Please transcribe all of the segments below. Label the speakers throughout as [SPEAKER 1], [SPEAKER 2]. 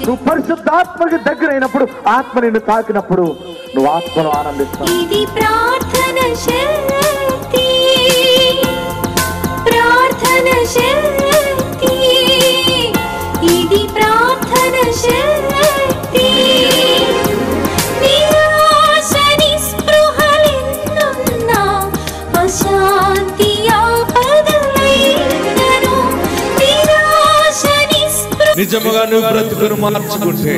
[SPEAKER 1] నువ్వు పరిశుద్ధాత్మకి దగ్గరైనప్పుడు, ఆత్మ నిన్ను తాకినప్పుడు నువ్వు ఆత్మను ఆనందిస్తావు.
[SPEAKER 2] ఇది ప్రార్థన శక్తి, ప్రార్థన శక్తి, ఇది ప్రార్థన శక్తి. నిరాశ నిస్పృహలెన్నున్నా, అశాంతి ఆపదలైనను, నిరాశ నిస్పృహ.
[SPEAKER 3] నిజముగా నువ్వు బ్రతుకును మార్చుకుంటే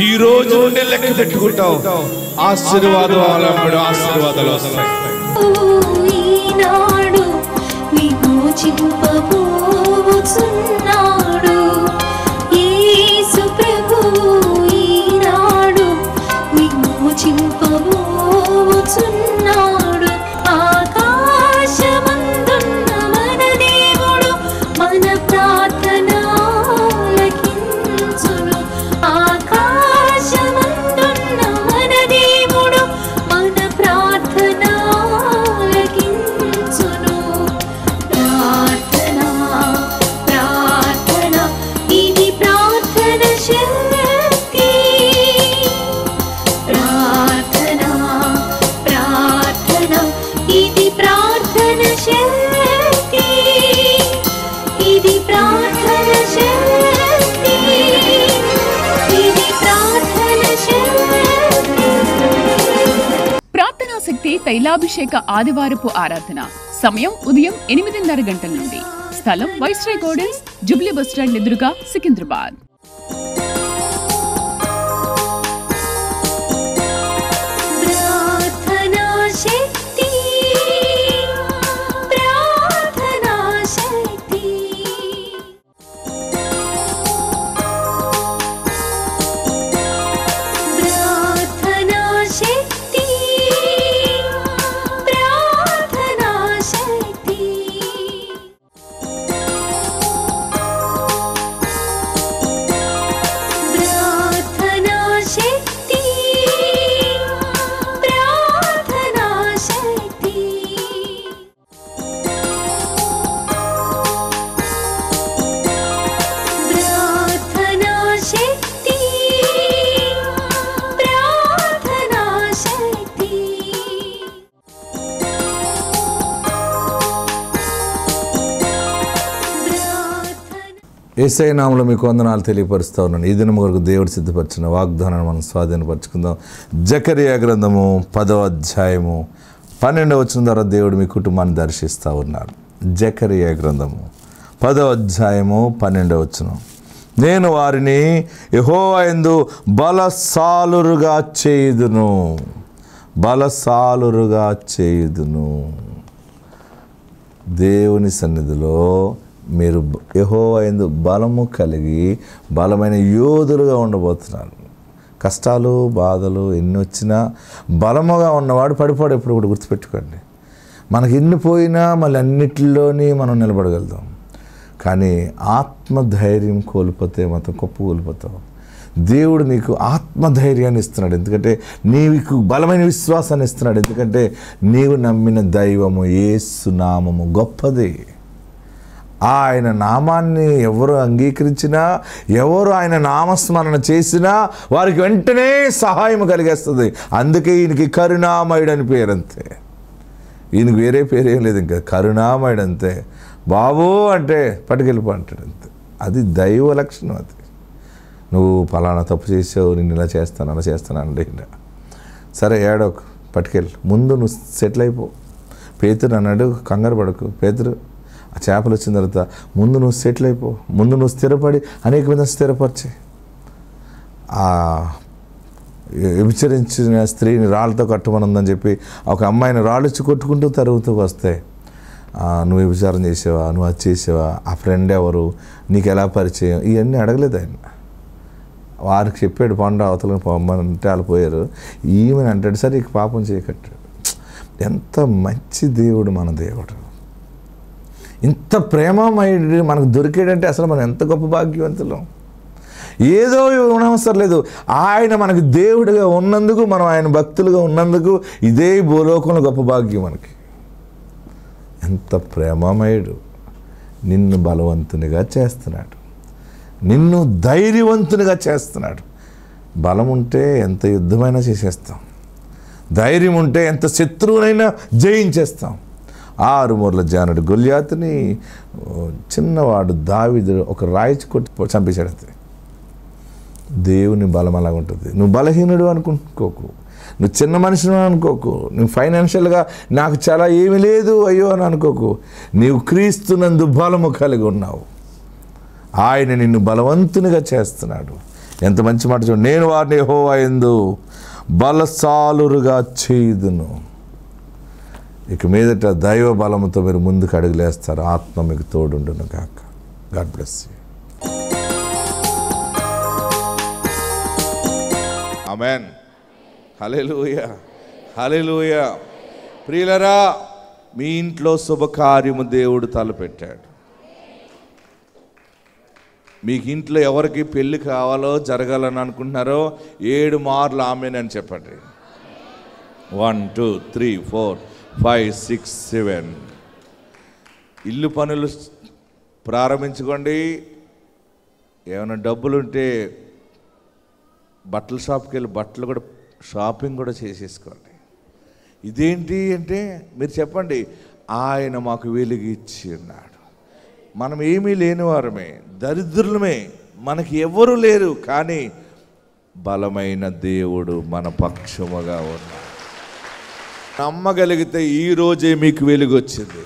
[SPEAKER 3] ఈ రోజు నుండి లెక్క పెట్టుకుంటావు. ఆశీర్వాదాలు వస్తాయి.
[SPEAKER 2] ఈనాడు విమోచింపబోచున్నాడు యేసు ప్రభువు, ఈనాడు విమోచింపబోచున్నాడు. ఆకాశమందున్న మన దేవుడు మన ప్రార్థన ఆలకించును. ఆకాశమందున్న మన దేవుడు మన ప్రార్థన ఆలకించును. ప్రార్థన, ప్రార్థన, ఇది ప్రార్థన శక్తి. ప్రార్థన, ప్రార్థన, ఇది ప్రార్థన శక్తి. ఇది ప్రార్థన శక్తి, ఇది ప్రార్థన శక్తి.
[SPEAKER 4] ప్రార్థనా శక్తి తైలాభిషేక ఆదివారపు ఆరాధన. సమయం ఉదయం 8:30 గంటల నుండి. స్థలం వైస్రాయ్ గార్డెన్స్, జూబ్లీ బస్టాండ్ ఎదురుగా, సికింద్రాబాద్.
[SPEAKER 2] ప్రార్థనా శక్తి, ప్రార్థనా శక్తి. ప్రార్థనా శక్తి, ప్రార్థనా శక్తి. ప్రార్థనా శక్తి, ప్రార్థనా శక్తి. ప్రార్థనా శక్తి, ప్రార్థనా శక్తి.
[SPEAKER 5] యేసయ్య నామములో మీకు వందనాలు తెలియపరుస్తూ ఉన్నాను. ఈ దినం వరకు దేవుడు సిద్ధపరిచిన వాగ్దానాన్ని మనం స్వాధీనపరచుకుందాం. జకరియా గ్రంథము 10వ అధ్యాయము 12వ వచనం ద్వారా దేవుడు మీ కుటుంబాన్ని దర్శిస్తూ ఉన్నారు. జకరియా గ్రంథము 10వ అధ్యాయము 12వ వచనం. నేను వారిని యెహోవా యందు బలశాలురుగా చేయుదును, బలశాలురుగా చేయుదును. దేవుని సన్నిధిలో మీరు యెహోవా యందు బలము కలిగి బలమైన యోధులుగా ఉండబోతున్నారు. కష్టాలు బాధలు ఎన్ని వచ్చినా బలముగా ఉన్నవాడు పడిపోడు. ఎప్పుడు కూడా గుర్తుపెట్టుకోండి. మనకి ఎన్ని పోయినా మళ్ళీ అన్నిటిలోని మనం నిలబడగలుగుతాం. కానీ ఆత్మధైర్యం కోల్పోతే మాత్రం కోల్పోతాం. దేవుడు నీకు ఆత్మధైర్యాన్ని ఇస్తున్నాడు. ఎందుకంటే నీకు బలమైన విశ్వాసాన్ని ఇస్తున్నాడు. ఎందుకంటే నీవు నమ్మిన దైవము యేసు నామము గొప్పది. ఆయన నామాన్ని ఎవరు అంగీకరించినా, ఎవరు ఆయన నామస్మరణ చేసినా వారికి వెంటనే సహాయం కలిగేస్తుంది. అందుకే ఈయనకి కరుణామయుడు అని పేరు. అంతే, ఈయనకి వేరే పేరేం లేదు. ఇంకా కరుణామయుడు అంతే. బాబు అంటే పట్టుకెళ్ళిపో అంటాడు. అంతే, అది దైవ లక్షణం. అది నువ్వు పలానా తప్పు చేసావు, నేను ఇలా చేస్తాను అలా చేస్తాను అంటే సరే ఏడోకు, పట్టుకెళ్ళి ముందు నువ్వు సెటిల్ అయిపో. పేతురు అన్నాడు, కంగారు పడకు పేతురు, ఆ చేపలు వచ్చిన తర్వాత ముందు నువ్వు సెటిల్ అయిపో, ముందు నువ్వు స్థిరపడి అనేక మంది స్థిరపరిచి. ఆ వ్యభిచరించిన స్త్రీని రాళ్ళతో కట్టమనుందని చెప్పి ఒక అమ్మాయిని రాళ్ళొచ్చి కొట్టుకుంటూ తరుగుతూ వస్తే, నువ్వు వ్యభిచారం చేసావా, నువ్వు అది చేసావా, ఆ ఫ్రెండ్ ఎవరు, నీకు ఎలా పరిచయం, ఇవన్నీ అడగలేదు ఆయన. వారికి చెప్పాడు, పండు అవతలను పొమ్మనంటే వాళ్ళు పోయారు. ఈమెను అంటాడు, సరే ఇక పాపం చేయకట్టాడు. ఎంత మంచి దేవుడు మన దేవుడు. ఇంత ప్రేమమయుడు మనకు దొరికాడంటే అసలు మనం ఎంత గొప్ప భాగ్యవంతులం. ఏదో ఇవ్వనవసరం లేదు. ఆయన మనకు దేవుడిగా ఉన్నందుకు, మనం ఆయన భక్తులుగా ఉన్నందుకు ఇదే భూలోకంలో గొప్ప భాగ్యం మనకి. ఎంత ప్రేమమయుడు, నిన్ను బలవంతునిగా చేస్తున్నాడు. నిన్ను ధైర్యవంతునిగా చేస్తున్నాడు. బలం ఉంటే ఎంత యుద్ధమైనా చేసేస్తాం. ధైర్యం ఉంటే ఎంత శత్రువునైనా జయించేస్తాం. 6 మూరల జానుడు గొల్యాతుని చిన్నవాడు దావీదు ఒక రాయిచి కొట్టి చంపేశాడు. అంతే. దేవుని బలం అలాగ ఉంటుంది. నువ్వు బలహీనుడు అనుకోకు, నువ్వు చిన్న మనిషిని అనుకోకు, నువ్వు ఫైనాన్షియల్గా నాకు చాలా ఏమీ లేదు అయ్యో అని అనుకోకు. నీవు క్రీస్తునందు బలము కలిగి ఉన్నావు. ఆయన నిన్ను బలవంతునిగా చేస్తున్నాడు. ఎంత మంచి మాట చూడు. నేను వారిని యెహోవా యందు బలశాలురుగా చేయుదును. ఇక మీదట దైవ బలముతో మీరు ముందుకు అడుగులేస్తారు. ఆత్మ మీకు తోడుండును గాక. God bless you.
[SPEAKER 3] Amen. Hallelujah, hallelujah. ప్రియులరా, మీ ఇంట్లో శుభకార్యము దేవుడు తలపెట్టాడు. మీకు ఇంట్లో ఎవరికి పెళ్ళి కావాలో జరగాలని అనుకుంటున్నారో 7 మార్లు ఆమేన్ అని చెప్పండి. 1 2 3 4 5 6 7. ఇల్లు పనులు ప్రారంభించుకోండి. ఏమైనా డబ్బులుంటే బట్టల షాప్కి వెళ్ళి బట్టలు కూడా షాపింగ్ కూడా చేసేసుకోండి. ఇదేంటి అంటే మీరు చెప్పండి, ఆయన మాకు వెలుగు ఇచ్చి ఉన్నాడు. మనం ఏమీ లేనివారమే, దరిద్రులమే, మనకి ఎవరు లేరు, కానీ బలమైన దేవుడు మన పక్షముగా ఉన్నాడు. నమ్మగలిగితే ఈరోజే మీకు వెలుగు వచ్చింది.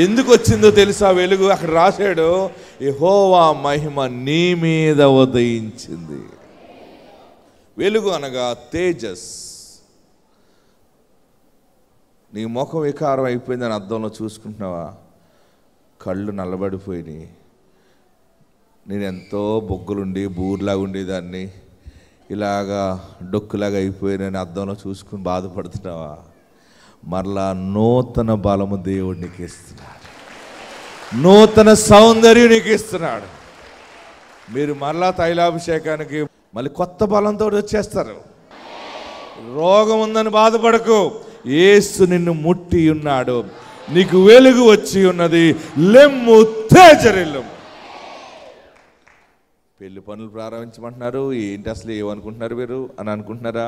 [SPEAKER 3] ఎందుకు వచ్చిందో తెలుసా వెలుగు? అక్కడ రాశాడు, యెహోవా మహిమ నీ మీద ఉదయించింది. వెలుగు అనగా తేజస్. నీ ముఖం వికారం అయిపోయిందని అద్దంలో చూసుకుంటున్నావా? కళ్ళు నల్లబడిపోయినాయి. నేను ఎంతో బొగ్గులుండి బూర్లాగా ఉండేదాన్ని, ఇలాగా డొక్కులాగా అయిపోయినని అద్దంలో చూసుకుని బాధపడుతున్నావా? మరలా నూతన బలము దేవుడు నీకు ఇస్తున్నాడు. నూతన సౌందర్యం నీకు ఇస్తున్నాడు. మీరు మరలా తైలాభిషేకానికి మళ్ళీ కొత్త బలంతో వచ్చేస్తారు. రోగం ఉందని బాధపడకు, యేసు నిన్ను ముట్టి ఉన్నాడు. నీకు వెలుగు వచ్చి ఉన్నది. లెమ్ము తేజరిల్లుము. పెళ్లి పనులు ప్రారంభించమంటున్నారు. ఏంటి అసలు ఏమనుకుంటున్నారు మీరు అని అనుకుంటున్నారా?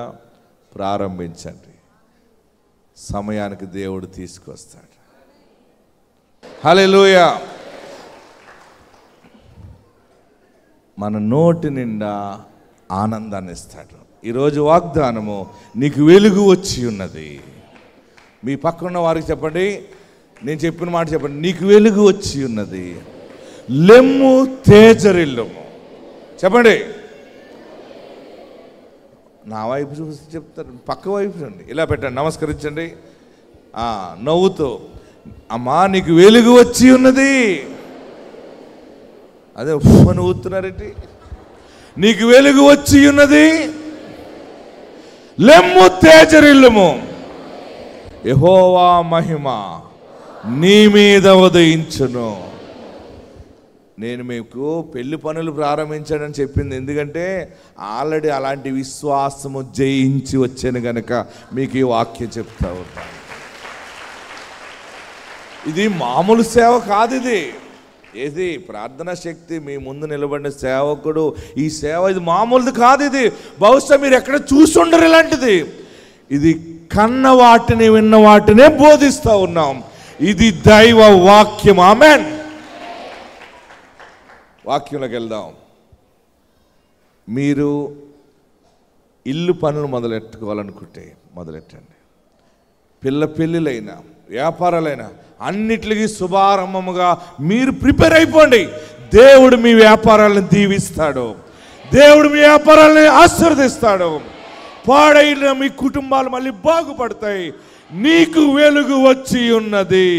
[SPEAKER 3] ప్రారంభించండి. సమయానికి దేవుడు తీసుకొస్తాడు. హల్లెలూయా. మన నోటి నిండా ఆనందాన్ని ఇస్తాడు. ఈరోజు వాగ్దానము, నీకు వెలుగు వచ్చి ఉన్నది. మీ పక్కన వారికి చెప్పండి, నేను చెప్పిన మాట చెప్పండి, నీకు వెలుగు వచ్చి ఉన్నది. లెమ్ము తేజరిల్లుము. చెప్పండి. నా వైపు చూసి చెప్తారు, పక్క వైపు చూడండి, ఇలా పెట్టండి, నమస్కరించండి, నవ్వుతూ, అమ్మా నీకు వెలుగు వచ్చి ఉన్నది. అదే నవ్వుతున్నారేంటి? నీకు వెలుగు వచ్చి ఉన్నది. లెమ్ము తేజరిల్లుము. యెహోవా మహిమ నీ మీద ఉదయించును. నేను మీకు పెళ్లి పనులు ప్రారంభించానని చెప్పింది ఎందుకంటే ఆల్రెడీ అలాంటి విశ్వాసము జయించి వచ్చాను కనుక మీకు ఈ వాక్యం చెప్తా ఉంటాను. ఇది మామూలు సేవ కాదు. ఇది ప్రార్థనా శక్తి మీ ముందు నిలబడిన సేవకుడు. ఈ సేవ ఇది మామూలుది కాదు. ఇది బహుశా మీరు ఎక్కడ చూసుండరు ఇలాంటిది. ఇది కన్న వాటిని విన్న వాటినే బోధిస్తూ ఉన్నాం. ఇది దైవ వాక్యం. ఆమేన్. వాక్యంలోకి వెళ్దాం. మీరు ఇల్లు పనులు మొదలెట్టుకోవాలనుకుంటే మొదలెట్టండి. పెళ్ళిళ్ళైనా వ్యాపారాలైనా అన్నిటికీ శుభారంభముగా మీరు ప్రిపేర్ అయిపోండి. దేవుడు మీ వ్యాపారాలను దీవిస్తాడు. దేవుడు మీ వ్యాపారాలను ఆశీర్వదిస్తాడు. పాడైన మీ కుటుంబాలు మళ్ళీ బాగుపడతాయి. నీకు వెలుగు వచ్చి ఉన్నది.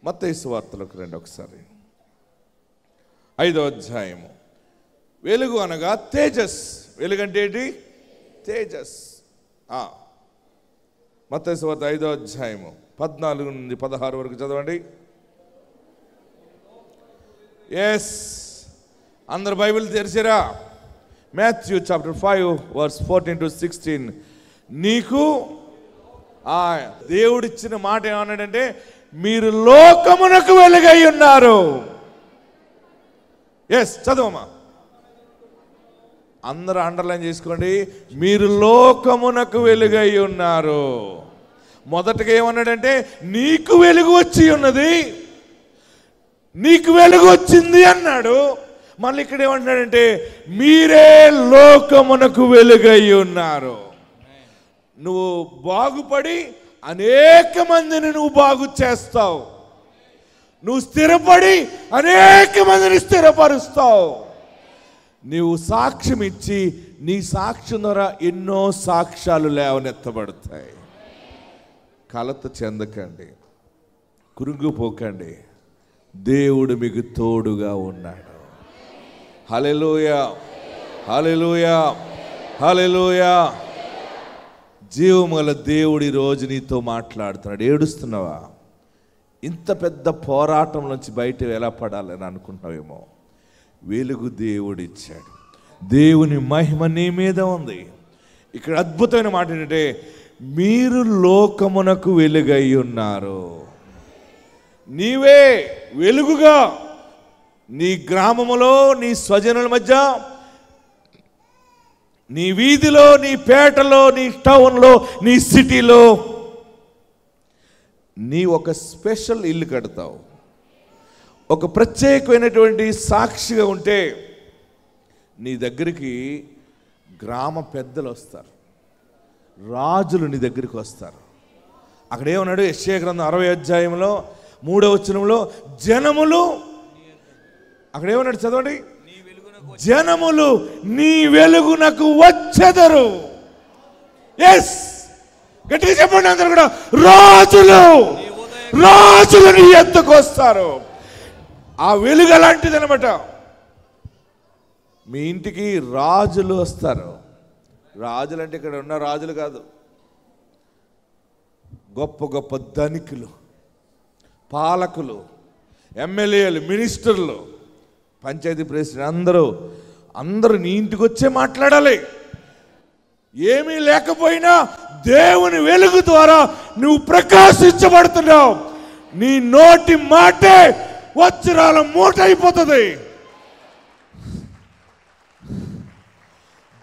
[SPEAKER 3] మత్తయి సువార్తలోకి రండి ఒకసారి. 5వ అధ్యాయము. వెలుగు అనగా తేజస్. వెలుగు అంటే ఏంటి? తేజస్. మత్తయి సువార్త 5వ అధ్యాయము 14 నుండి 16 వరకు చదవండి. ఎస్, అందరు బైబిల్ తెరిచారా? Matthew chapter 5 verse 14 to 16. నీకు దేవుడిచ్చిన మాట ఏమన్నాడంటే, మీరు లోకమునకు వెలుగై ఉన్నారు. ఎస్, చదవమ్మా. అందరూ అండర్లైన్ చేసుకోండి. మీరు లోకమునకు వెలుగై ఉన్నారు. మొదటగా ఏమన్నాడంటే నీకు వెలుగు వచ్చి ఉన్నది, నీకు వెలుగు వచ్చింది అన్నాడు. మళ్ళీ ఇక్కడ ఏమంటున్నాడంటే మీరే లోకమునకు వెలుగై ఉన్నారు. నువ్వు బాగుపడి అనేక మందిని నువ్వు బాగు చేస్తావు. నువ్వు స్థిరపడి అనేక మందిని స్థిరపరుస్తావు. నీవు సాక్ష్యం ఇచ్చి నీ సాక్ష్యం ద్వారా ఎన్నో సాక్ష్యాలు లేవనెత్తబడతాయి. కలత చెందకండి, కురుంగిపోకండి. దేవుడు మీకు తోడుగా ఉన్నాడు. హల్లెలూయా, హల్లెలూయా, హల్లెలూయా. జీవముల దేవుడు ఈరోజు నీతో మాట్లాడుతున్నాడు. ఏడుస్తున్నావా? ఇంత పెద్ద పోరాటం నుంచి బయట ఎలా పడాలని అనుకుంటున్నావేమో. వెలుగు దేవుడిచ్చాడు. దేవుని మహిమ నీ మీద ఉంది. ఇక్కడ అద్భుతమైన మాట ఏంటంటే మీరు లోకమునకు వెలుగై ఉన్నారు. నీవే వెలుగుగా నీ గ్రామములో, నీ స్వజనుల మధ్య, నీ వీధిలో, నీ పేటలో, నీ టౌన్లో, నీ సిటీలో నీ ఒక స్పెషల్ ఇల్లు కడతావు. ఒక ప్రత్యేకమైనటువంటి సాక్షిగా ఉంటే నీ దగ్గరికి గ్రామ పెద్దలు వస్తారు, రాజులు నీ దగ్గరికి వస్తారు. అక్కడ ఏమన్నాడు? యెషయా గ్రంథం 60వ అధ్యాయంలో 3వ వచనంలో జనములు, అక్కడ ఏమన్నాడు చదవండి, జనములు నీ వెలుగునకు వచ్చెదరు. ఎస్, గట్టిగా చెప్పండి అందరూ కూడా. రాజులు, రాజులు నీ ఎత్తుకు వస్తారు. ఆ వెలుగు అలాంటిది అనమాట. మీ ఇంటికి రాజులు వస్తారు. రాజులు అంటే ఇక్కడ ఉన్న రాజులు కాదు, గొప్ప గొప్ప ధనికులు, పాలకులు, ఎమ్మెల్యేలు, మినిస్టర్లు, పంచాయతీ ప్రెసిడెంట్ అందరూ నీ ఇంటికి వచ్చే మాట్లాడాలి. ఏమీ లేకపోయినా దేవుని వెలుగు ద్వారా నువ్వు ప్రకాశించబడుతున్నావు. నీ నోటి మాటే వజ్రాల మూట అయిపోతుంది.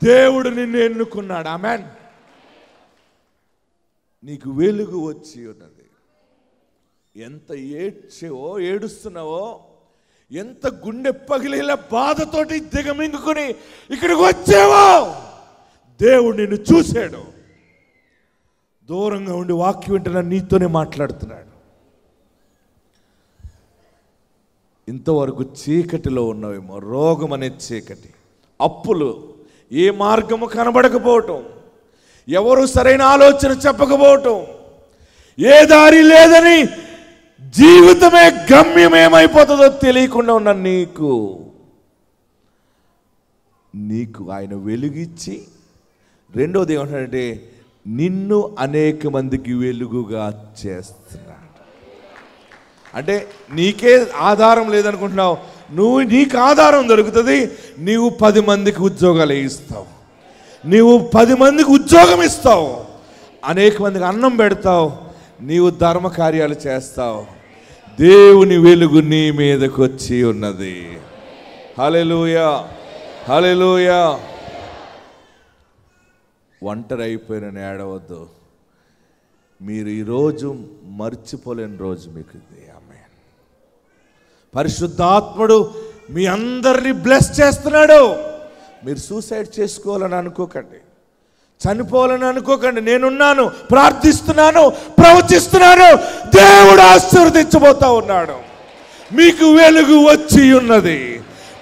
[SPEAKER 3] దేవుడు నిన్ను ఎన్నుకున్నాడు. ఆమేన్. నీకు వెలుగు వచ్చి ఉన్నది. ఎంత ఏడుస్తున్నావో, ఎంత గుండె పగిలేలా బాధతోటి దిగమింగుకొని ఇక్కడికి వచ్చావో, దేవుడు నిన్ను చూశాడు. దూరంగా ఉండి వాక్యం వింటున్నా నీతోనే మాట్లాడుతున్నాడు. ఇంతవరకు చీకటిలో ఉన్నవేమో, రోగం అనే చీకటి, అప్పులు, ఏ మార్గము కనబడకపోవటం, ఎవరు సరైన ఆలోచన చెప్పకపోవటం, ఏ దారి లేదని జీవితమే గమ్యం ఏమైపోతుందో తెలియకుండా ఉన్న నీకు ఆయన వెలుగిచ్చి, రెండోది ఏమంటాడంటే నిన్ను అనేక మందికి వెలుగుగా చేస్తున్నాడు. అంటే నీకే ఆధారం లేదనుకుంటున్నావు, నీకు ఆధారం దొరుకుతుంది. నీవు 10 మందికి ఉద్యోగాలు ఇస్తావు, నీవు 10 మందికి ఉద్యోగం ఇస్తావు, అనేక మందికి అన్నం పెడతావు, నీవు ధర్మ కార్యాలు చేస్తావు. దేవుని వెలుగు నీ మీదకి వచ్చి ఉన్నది. హల్లెలూయా, హల్లెలూయా. ఒంటరి అయిపోయిన ఏడవద్దు. మీరు ఈరోజు మర్చిపోలేని రోజు మీకు ఇది. ఆమేన్. పరిశుద్ధాత్ముడు మీ అందరినీ బ్లెస్ చేస్తున్నాడు. మీరు సూసైడ్ చేసుకోవాలని అనుకోకండి, చనిపోవాలని అనుకోకండి. నేనున్నాను, ప్రార్థిస్తున్నాను, ప్రవచిస్తున్నాను. దేవుడు ఆశీర్వదించబోతా ఉన్నాడు. మీకు వెలుగు వచ్చి ఉన్నది,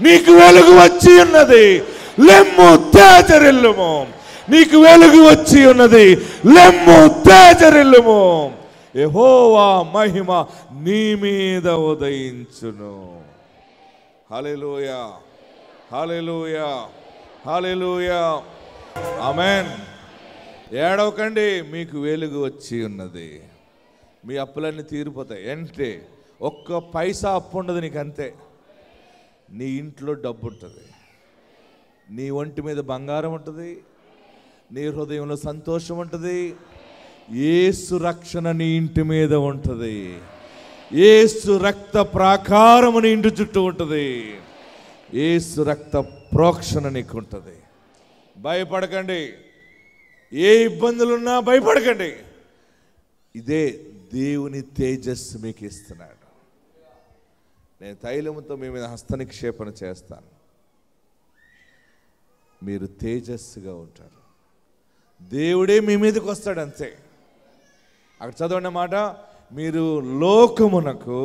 [SPEAKER 3] నీకు వెలుగు వచ్చి ఉన్నది. లెమ్ము తేజరిల్లుము. నీకు వెలుగు వచ్చి ఉన్నది. లెమ్ము తేజరిల్లుము. యెహోవా మహిమ నీ మీద ఉదయించును. హల్లెలూయా, హల్లెలూయా, హల్లెలూయా. ఆమేన్. ఏడవకండి, మీకు వెలుగు వచ్చి ఉన్నది. మీ అప్పులన్నీ తీరిపోతాయి. అంటే ఒక్క పైసా అప్పు ఉండదు నీకు, అంతే. నీ ఇంట్లో డబ్బు ఉంటుంది, నీ ఒంటి మీద బంగారం ఉంటుంది, నీ హృదయంలో సంతోషం ఉంటుంది. యేసు రక్షణ నీ ఇంటి మీద ఉంటుంది. యేసు రక్త ప్రాకారముని ఇంటి చుట్టూ ఉంటుంది. యేసు రక్త ప్రోక్షణ నీకు ఉంటుంది. భయపడకండి, ఏ ఇబ్బందులున్నా భయపడకండి. ఇదే దేవుని తేజస్సు మీకు ఇస్తున్నాడు. నేను తైలముతో మీ మీద హస్తనిక్షేపణ చేస్తాను. మీరు తేజస్సుగా ఉంటారు. దేవుడే మీ మీదకి వస్తాడు అంతే. అక్కడ చదవండి మాట, మీరు లోకమునకు,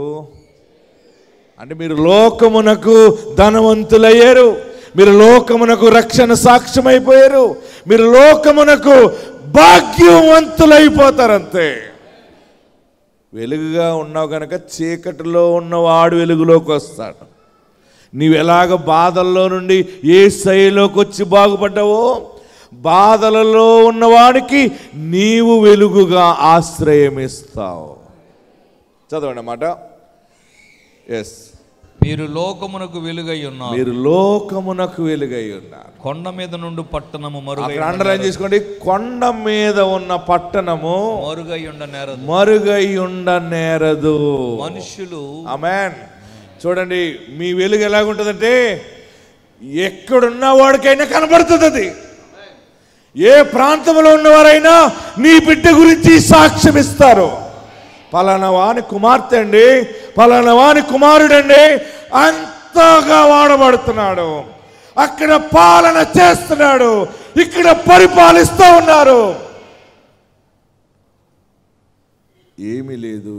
[SPEAKER 3] అంటే మీరు లోకమునకు ధనవంతులయ్యారు, మీరు లోకమునకు రక్షణ సాక్ష్యమైపోయారు, మీరు లోకమునకు భాగ్యవంతులైపోతారు అంతే. వెలుగుగా ఉన్నావు కనుక చీకటిలో ఉన్నవాడు వెలుగులోకి వస్తాడు. నీవు ఎలాగ బాధల్లో నుండి యేసయ్యలోకి వచ్చి బాగుపడ్డావో, బాధలలో ఉన్నవాడికి నీవు వెలుగుగా ఆశ్రయమిస్తావు. చదవండి అన్నమాట. ఎస్,
[SPEAKER 6] మీరు లోకమునకు వెలుగై ఉన్నారు.
[SPEAKER 3] మీరు లోకమునకు వెలుగై ఉన్నారు.
[SPEAKER 6] కొండ మీద నుండి పట్టణము
[SPEAKER 3] అండర్లైన్ చేసుకోండి. కొండ మీద ఉన్న పట్టణము మరుగై ఉండనేరదు.
[SPEAKER 6] మనుషులు,
[SPEAKER 3] ఆమేన్. చూడండి, మీ వెలుగు ఎలాగుంటుందంటే ఎక్కడున్న వాడికైనా కనబడుతుంది. అది ఏ ప్రాంతంలో ఉన్నవారైనా నీ బిడ్డ గురించి సాక్ష్యం ఇస్తారు. పలానా వాని కుమార్తె అండి, పలానా వాని కుమారుడండి, అంతగా వాడబడుతున్నాడు, అక్కడ పాలన చేస్తున్నాడు, ఇక్కడ పరిపాలిస్తూ ఉన్నారు. ఏమీ లేదు,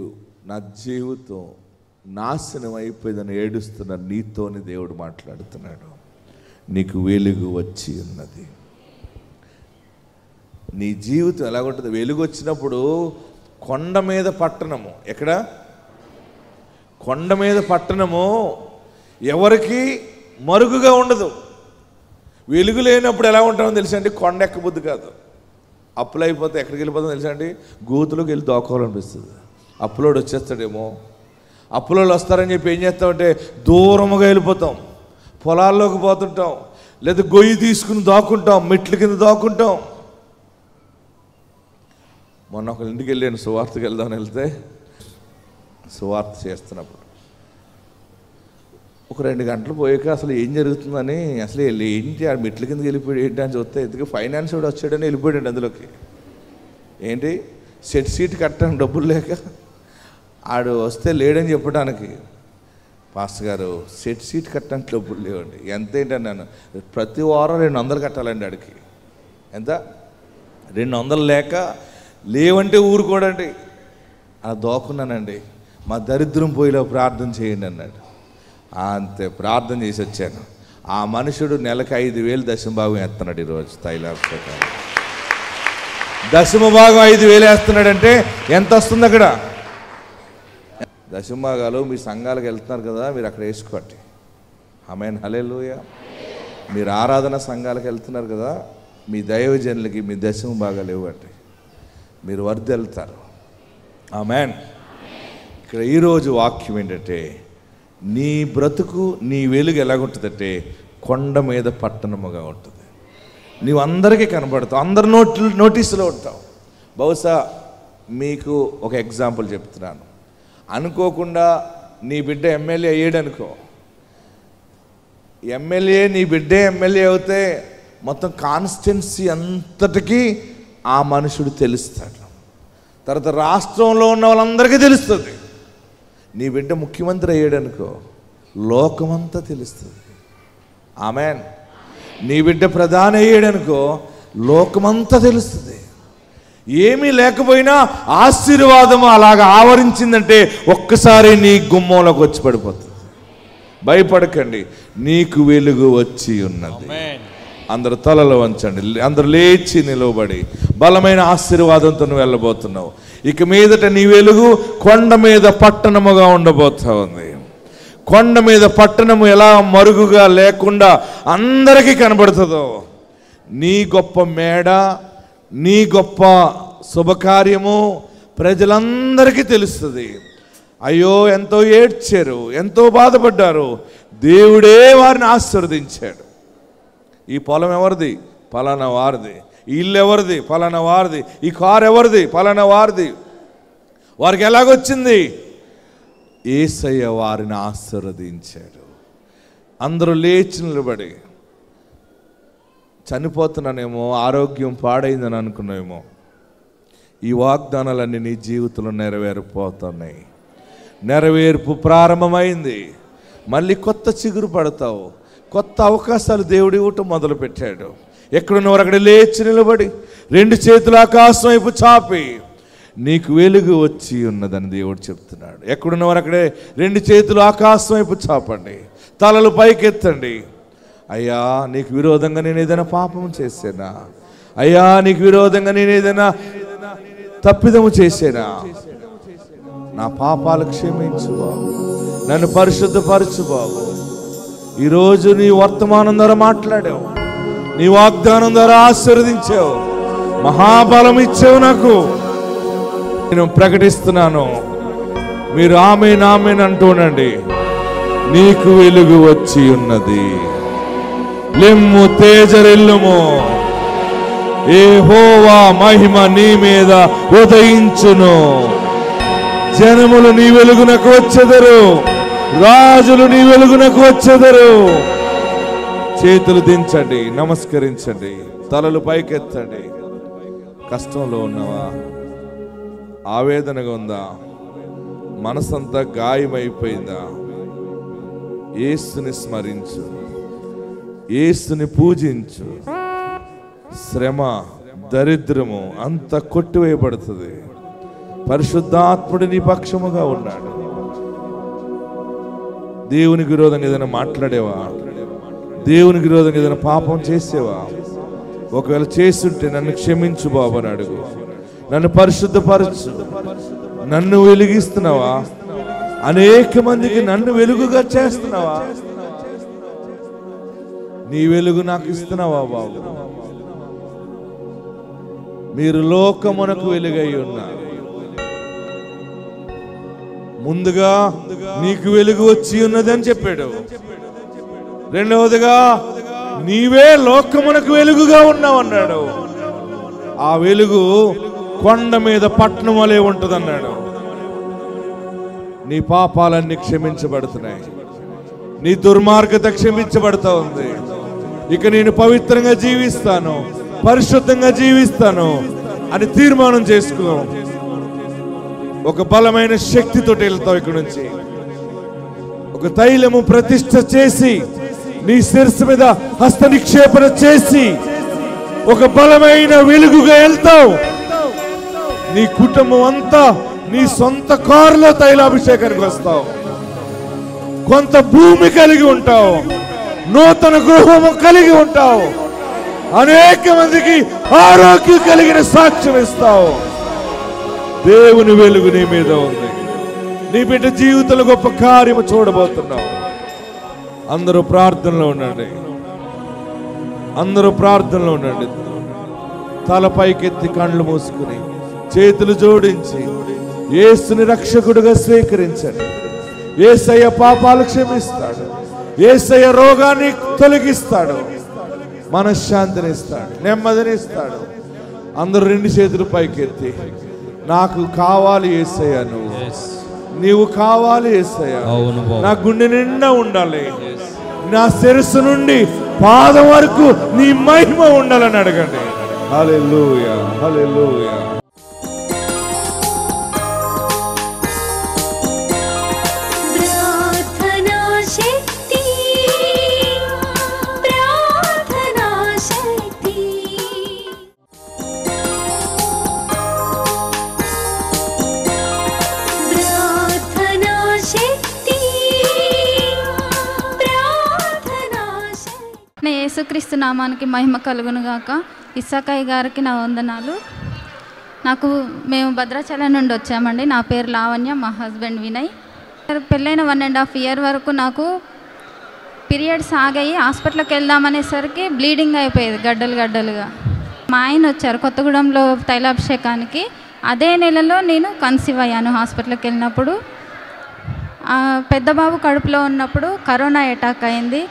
[SPEAKER 3] నా జీవితం నాశనం అయిపోయిందని ఏడుస్తున్న నీతోని దేవుడు మాట్లాడుతున్నాడు. నీకు వెలుగు వచ్చి ఉన్నది. నీ జీవితం ఎలాగుంటుంది? వెలుగు వచ్చినప్పుడు కొండ మీద పట్టణము, ఎక్కడ? కొండ మీద పట్టణము ఎవరికి మరుగుగా ఉండదు. వెలుగు లేనప్పుడు ఎలా ఉంటామో తెలుసా అండి? కొండ ఎక్కబుద్ది కాదు. అప్పులు అయిపోతే ఎక్కడికి వెళ్ళిపోతాం తెలుసా అండి? గూతులోకి వెళ్ళి దోకోవాలనిపిస్తుంది. అప్పులోడు వచ్చేస్తాడేమో. అప్పులోళ్ళు వస్తారని చెప్పి ఏం చేస్తామంటే దూరముగా వెళ్ళిపోతాం, పొలాల్లోకి పోతుంటాం, లేదా గొయ్యి తీసుకుని దాక్కుంటాం, మెట్ల కింద దాక్కుంటాం. మొన్న ఒక ఇంటికి వెళ్ళాను, సువార్తకి వెళ్దామని వెళ్తే సువార్త చేస్తున్నప్పుడు ఒక 2 గంటలు పోయాక అసలు ఏం జరుగుతుందని, అసలు ఏంటి ఆ మెట్ల కిందకి వెళ్ళిపోయాడు ఏంటి అని చూస్తే ఎందుకు ఫైనాన్స్ కూడా వచ్చాడని వెళ్ళిపోయాడు అందులోకి. ఏంటి సెట్ సీట్ కట్టడానికి డబ్బులు లేక ఆడు వస్తే లేడని చెప్పడానికి, పాస్టర్ గారు సెట్ సీట్ కట్టడానికి డబ్బులు లేవండి. ఎంత ఏంటన్నాను, ప్రతి వారం 200 కట్టాలండి ఆడికి. ఎంత? 200 లేక లేవంటే ఊరుకోడండి. అలా దోకున్నానండి. మా దరిద్రం పోయిలో ప్రార్థన చేయండి అన్నాడు. అంతే, ప్రార్థన చేసి వచ్చాను. ఆ మనుషుడు నెలకు 5,000 దశమ భాగం వేస్తున్నాడు ఈరోజు తైలాభిషేకం. దశమ భాగం 5,000 వేస్తున్నాడంటే ఎంత వస్తుంది అక్కడ? దశమ భాగాలు మీ సంఘాలకు వెళ్తున్నారు కదా, మీరు అక్కడ వేసుకోండి. ఆమేన్, హల్లెలూయా. మీరు ఆరాధన సంఘాలకు వెళ్తున్నారు కదా, మీ దైవజనులకి మీ దశమ భాగాలు ఇవ్వండి, మీరు వర్ధిల్లుతారు. ఆమేన్. ఇక్కడ ఈరోజు వాక్యం ఏంటంటే, నీ బ్రతుకు నీ వెలుగు ఎలాగుంటుందంటే కొండ మీద పట్టణముగా ఉంటుంది. నీవు అందరికీ కనబడతావు, అందరి నోటీసులో ఉంటావు. బహుశా మీకు ఒక ఎగ్జాంపుల్ చెప్తున్నాను. అనుకోకుండా నీ బిడ్డ ఎమ్మెల్యే అయ్యాడు అనుకో. నీ బిడ్డే ఎమ్మెల్యే అవుతే మొత్తం కాన్స్టిట్యున్సీ అంతటికీ ఆ మనుషుడు తెలుస్తాడు. తర్వాత రాష్ట్రంలో ఉన్న వాళ్ళందరికీ తెలుస్తుంది. నీ బిడ్డ ముఖ్యమంత్రి అయ్యాడు అనుకో, లోకమంతా తెలుస్తుంది. ఆమేన్. నీ బిడ్డ ప్రధాని అయ్యాడు అనుకో, లోకమంతా తెలుస్తుంది. ఏమీ లేకపోయినా ఆశీర్వాదము అలాగ ఆవరించిందంటే ఒక్కసారి నీ గుమ్మంలోకి వచ్చి పడిపోతుంది. భయపడకండి, నీకు వెలుగు వచ్చి ఉన్నది. అందరు తలలు వంచండి, అందరు లేచి నిలవబడి బలమైన ఆశీర్వాదంతో నువ్వు వెళ్ళబోతున్నావు. ఇక మీదట నీ వెలుగు కొండ మీద పట్టణముగా ఉండబోతా ఉంది. కొండ మీద పట్టణము ఎలా మరుగుగా లేకుండా అందరికీ కనబడుతుందో, నీ గొప్ప మేడ, నీ గొప్ప శుభకార్యము ప్రజలందరికీ తెలుస్తుంది. అయ్యో ఎంతో ఏడ్చారు, ఎంతో బాధపడ్డారు, దేవుడే వారిని ఆశీర్వదించాడు. ఈ పొలం ఎవరిది? ఫలానా వారిది. ఈ ఇల్లు ఎవరిది? ఫలానా వారిది. ఈ కారు ఎవరిది? ఫలానా వారిది. వారికి ఎలాగొచ్చింది? యేసయ్య వారిని ఆశీర్వదించాడు. అందరూ లేచి నిలబడి, చనిపోతున్నానేమో, ఆరోగ్యం పాడైందని అనుకున్నామేమో, ఈ వాగ్దానాలన్నీ నీ జీవితంలో నెరవేరిపోతున్నాయి. నెరవేర్పు ప్రారంభమైంది. మళ్ళీ కొత్త చిగురు పడతావు. కొత్త అవకాశాలు దేవుడు ఇవ్వటం మొదలుపెట్టాడు. ఎక్కడున్నవారు అక్కడ లేచి నిలబడి 2 చేతులు ఆకాశం వైపు చాపి, నీకు వెలుగు వచ్చి ఉన్నదని దేవుడు చెప్తున్నాడు. ఎక్కడున్నవారు అక్కడే 2 చేతులు ఆకాశం వైపు చాపండి, తలలు పైకెత్తండి. అయ్యా, నీకు విరోధంగా నేను ఏదైనా పాపం చేసేనా? అయ్యా, నీకు విరోధంగా నేను ఏదైనా తప్పిదము చేసేనా? నా పాపాలు క్షమించు బాబు, నన్ను పరిశుద్ధపరచు బాబు. ఈరోజు నీ వర్తమానం ద్వారా మాట్లాడావు, నీ వాగ్దానం ద్వారా ఆశీర్వదించావు, మహాబలం ఇచ్చావు నాకు. నేను ప్రకటిస్తున్నాను, మీరు ఆమేన్ ఆమేన్ అంటూనండి. నీకు వెలుగు వచ్చి ఉన్నది. లెమ్ము తేజరెల్లుము, యెహోవా మహిమ నీ మీద ఉదయించును. జనములు నీ వెలుగునకు వచ్చెదరు, రాజులు నీ వెలుగునకు వచ్చెదరు. చేతులు దించండి, నమస్కరించండి, తలలు పైకెత్తండి. కష్టంలో ఉన్నావా? ఆవేదనగా ఉందా? మనసంతా గాయమైపోయిందా? యేసుని స్మరించు, యేసుని పూజించు. శ్రమ, దరిద్రము అంత కొట్టివేయబడుతుంది. పరిశుద్ధాత్ముడు నీ పక్షముగా ఉన్నాడు. దేవునికి విరోధంగా ఏదైనా మాట్లాడేవా? దేవునికి విరోధంగా ఏదైనా పాపం చేసేవా? ఒకవేళ చేస్తుంటే నన్ను క్షమించు బాబు అని అడుగు. నన్ను పరిశుద్ధపరచు. నన్ను వెలిగిస్తున్నావా? అనేక మందికి నన్ను వెలుగుగా చేస్తున్నావా? నీ వెలుగు నాకు ఇస్తున్నావా బాబు? మీరు లోకమునకు వెలుగై ఉన్నారు. ముందుగా నీకు వెలుగు వచ్చి ఉన్నది అని చెప్పాడు. రెండవదిగా నీవే లోకమునకు వెలుగుగా ఉన్నావు అన్నాడు. ఆ వెలుగు కొండ మీద పట్టణం వలె ఉంటుంది అన్నాడు. నీ పాపాలన్నీ క్షమించబడుతున్నాయి. నీ దుర్మార్గత క్షమించబడతా ఉంది. ఇక నేను పవిత్రంగా జీవిస్తాను, పరిశుద్ధంగా జీవిస్తాను అని తీర్మానం చేసుకో. ఒక బలమైన శక్తితో వెళ్తావు. ఇక్కడ నుంచి ఒక తైలము ప్రతిష్ఠ చేసి నీ శిరస్సు మీద హస్త నిక్షేపణ చేసి ఒక బలమైన వెలుగుగా వెళ్తావు. నీ కుటుంబం అంతా నీ సొంత కారులో తైలాభిషేకానికి వస్తావు. కొంత భూమి కలిగి ఉంటావు, నూతన గృహము కలిగి ఉంటావు, అనేక మందికి ఆరోగ్యం కలిగిన సాక్ష్యం ఇస్తావు. దేవుని వెలుగు నీ మీద ఉంది. నీ బిడ్డ జీవితంలో గొప్ప కార్యము చూడబోతున్నావు. అందరూ ప్రార్థనలో ఉండండి. అందరూ ప్రార్థనలో ఉండండి. తల పైకెత్తి కళ్ళు మూసుకుని చేతులు జోడించి యేసుని రక్షకుడుగా స్వీకరించండి. యేసయ్య పాపాలు క్షమిస్తాడు. యేసయ్య రోగాన్ని తొలగిస్తాడు, మనశ్శాంతిని ఇస్తాడు, నెమ్మదిని ఇస్తాడు. అందరూ 2 చేతులు పైకెత్తి, నాకు కావాలి యేసయ్య, నీవు కావాలి యేసయ్య, నా గుండె నిండా ఉండాలి, నా శిరస్సు నుండి పాదం వరకు నీ మహిమ ఉండాలని అడగండి. హల్లెలూయా, హల్లెలూయా.
[SPEAKER 7] యేసుక్రీస్తు నామానికి మహిమ కలుగును గాక. ఇస్సాకయ్య గారికి నా వందనాలు. మేము భద్రాచలం నుండి వచ్చామండి. నా పేరు లావణ్య, మా హస్బెండ్ వినయ్. పెళ్ళైన 1.5 year వరకు నాకు పీరియడ్స్ ఆగాయి. హాస్పిటల్కి వెళ్దామనేసరికి బ్లీడింగ్ అయిపోయేది గడ్డలు గడ్డలుగా. మా ఆయన వచ్చారు కొత్తగూడెంలో తైలాభిషేకానికి. అదే నెలలో నేను కన్సీవ్ అయ్యాను. హాస్పిటల్కి వెళ్ళినప్పుడు పెద్ద బాబు కడుపులో ఉన్నప్పుడు కరోనా అటాక్ అయింది.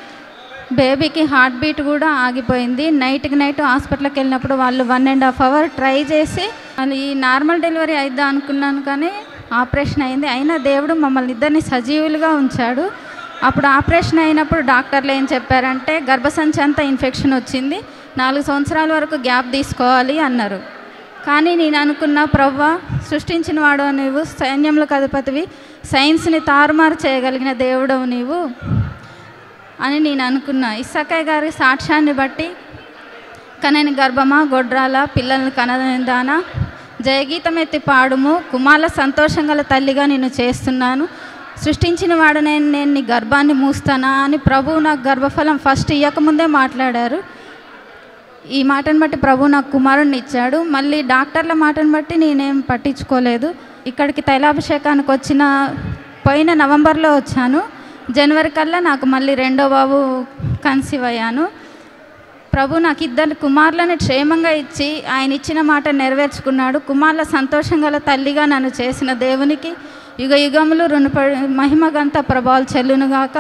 [SPEAKER 7] బేబీకి హార్ట్ బీట్ కూడా ఆగిపోయింది. నైట్కి నైట్ హాస్పిటల్కి వెళ్ళినప్పుడు వాళ్ళు 1.5 hour ట్రై చేసి అది నార్మల్ డెలివరీ అయిద్దాం అనుకున్నాను, కానీ ఆపరేషన్ అయింది. అయినా దేవుడు మమ్మల్ని ఇద్దరిని సజీవులుగా ఉంచాడు. అప్పుడు ఆపరేషన్ అయినప్పుడు డాక్టర్లు ఏం చెప్పారంటే గర్భసంచి అంతా ఇన్ఫెక్షన్ వచ్చింది, 4 సంవత్సరాల వరకు గ్యాప్ తీసుకోవాలి అన్నారు. కానీ నేను అనుకున్న, ప్రభువా సృష్టించిన వాడు నీవు, సైన్యములకు అధిపతివి, సైన్స్ని తారుమారు చేయగలిగిన దేవుడవు నీవు అని నేను అనుకున్నా. ఇస్సాకయ్య గారి సాక్ష్యాన్ని బట్టి కనని గర్భమా గొడ్రాల పిల్లల్ని కనదానా జయగీతం ఎత్తి పాడుము, కుమార్ల సంతోషం గల తల్లిగా నేను చేస్తున్నాను, సృష్టించిన వాడు నేను నీ గర్భాన్ని మూస్తానా అని ప్రభువు నాకు గర్భఫలం ఫస్ట్ ఇవ్వకముందే మాట్లాడారు. ఈ మాటను బట్టి ప్రభు నాకు కుమారుడిని ఇచ్చాడు. మళ్ళీ డాక్టర్ల మాటను బట్టి నేనేం పట్టించుకోలేదు. ఇక్కడికి తైలాభిషేకానికి పోయిన నవంబర్లో వచ్చాను. జనవరి కల్లా నాకు మళ్ళీ 2వ బాబు కన్సీవ్ అయ్యాను. ప్రభు నాకు 2 కుమారులను క్షేమంగా ఇచ్చి ఆయన ఇచ్చిన మాట నెరవేర్చుకున్నాడు. కుమారుల సంతోషం గల తల్లిగా నన్ను చేసిన దేవునికి యుగ యుగములు రుణపడి మహిమగంత ప్రభావాలు చెల్లునుగాక.